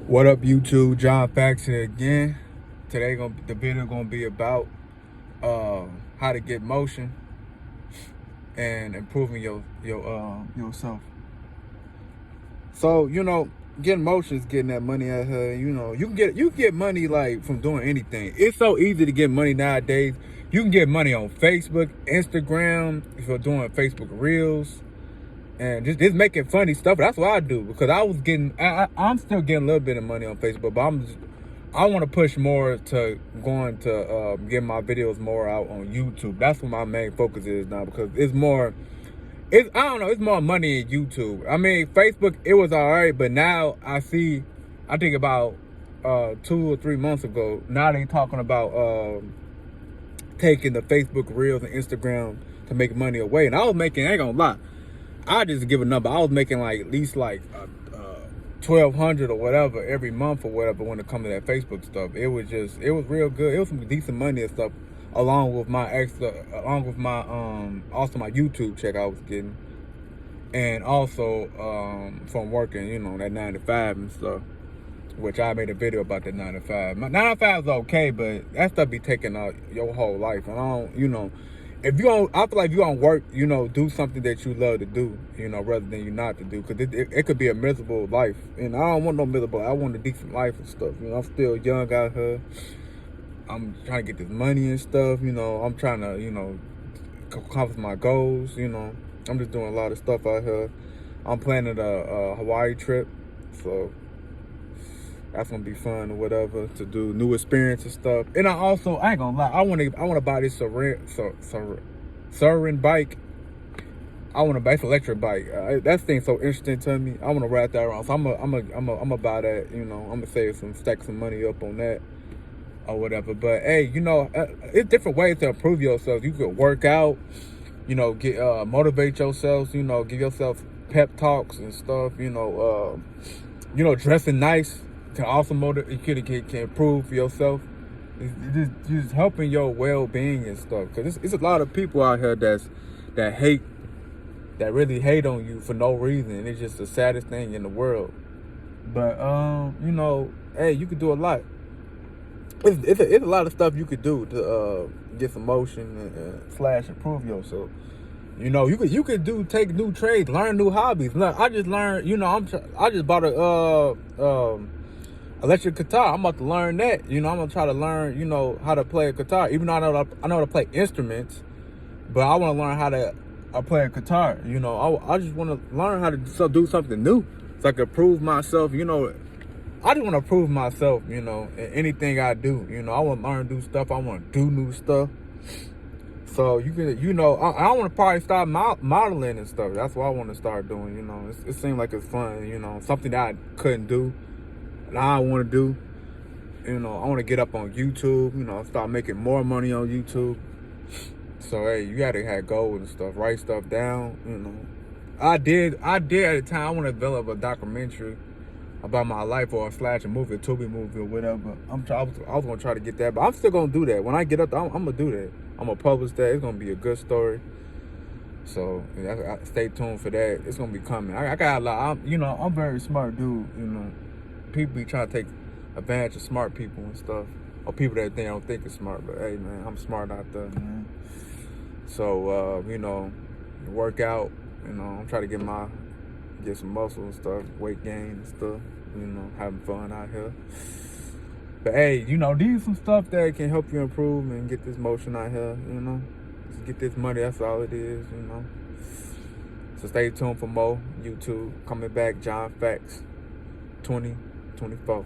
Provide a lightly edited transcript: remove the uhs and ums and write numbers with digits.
What up, YouTube? John Fax here again. Today, the video gonna be about how to get motion and improving yourself. So getting motion is getting that money out here. You can get money like from doing anything. It's so easy to get money nowadays. You can get money on Facebook, Instagram, if you're doing Facebook Reels. And just making funny stuff. That's what I do, because I'm still getting a little bit of money on Facebook, but I want to push more to going to get my videos more out on YouTube. That's what my main focus is now, because it's more money in YouTube. I mean, Facebook, it was all right, but now I think about 2 or 3 months ago, now they talking about taking the Facebook Reels and Instagram to make money away. And I ain't gonna lie, I just give a number. I was making like at least like $1,200 or whatever every month or whatever when it comes to that Facebook stuff. It was real good. It was some decent money and stuff, along with my also my YouTube check I was getting, and also from working, that 9 to 5 and stuff. Which I made a video about that 9 to 5. My 9 to 5 is okay, but that stuff be taking out your whole life. And I feel like if you don't work, do something that you love to do, rather than you not to do, because it could be a miserable life. And I don't want no miserable. I want a decent life and stuff. I'm still young out here. I'm trying to get this money and stuff. I'm trying to, accomplish my goals. I'm just doing a lot of stuff out here. I'm planning a Hawaii trip, so that's gonna be fun or whatever, to do new experience and stuff. And I ain't gonna lie, I wanna buy this Soaring bike. I wanna buy this electric bike. That thing's so interesting to me. I wanna ride that around. So I'm gonna buy that. I'm gonna stack some money up on that or whatever. But hey, it's different ways to improve yourself. You could work out. Get motivate yourself. Give yourself pep talks and stuff. Dressing nice can also can improve yourself. It's just helping your well-being and stuff. Because it's a lot of people out here that really hate on you for no reason. And it's just the saddest thing in the world. But hey, you could do a lot. It's a lot of stuff you could do to get some motion and / improve yourself. You could take new trades, learn new hobbies. Look, I just learned. I just bought a electric guitar. I'm about to learn that. I'm gonna try to learn, how to play a guitar. Even though I know how to play instruments, but I want to learn how to play a guitar. I just want to learn how to do something new, so I can prove myself. I just want to prove myself. In anything I do. I want to learn new stuff. I want to do new stuff. So you can, I want to probably start modeling and stuff. That's what I want to start doing. It seems like it's fun. Something that I couldn't do. I want to do, I want to get up on YouTube, start making more money on YouTube. So hey, you gotta have goals and stuff, write stuff down. I did at the time. I want to develop a documentary about my life, or / a movie, a Tubi movie or whatever. I was gonna try to get that, but I'm still gonna do that. When I get up, I'm gonna do that. I'm gonna publish that. It's gonna be a good story. So stay tuned for that. It's gonna be coming. I got a lot. I'm a very smart dude. People be trying to take advantage of smart people and stuff, or people that they don't think is smart. But hey, man, I'm smart out there, man. So work out. I'm trying to get some muscle and stuff, weight gain and stuff. Having fun out here. But hey, these are some stuff that can help you improve and get this motion out here. Just get this money. That's all it is. So stay tuned for more YouTube coming back. John Fax 2024.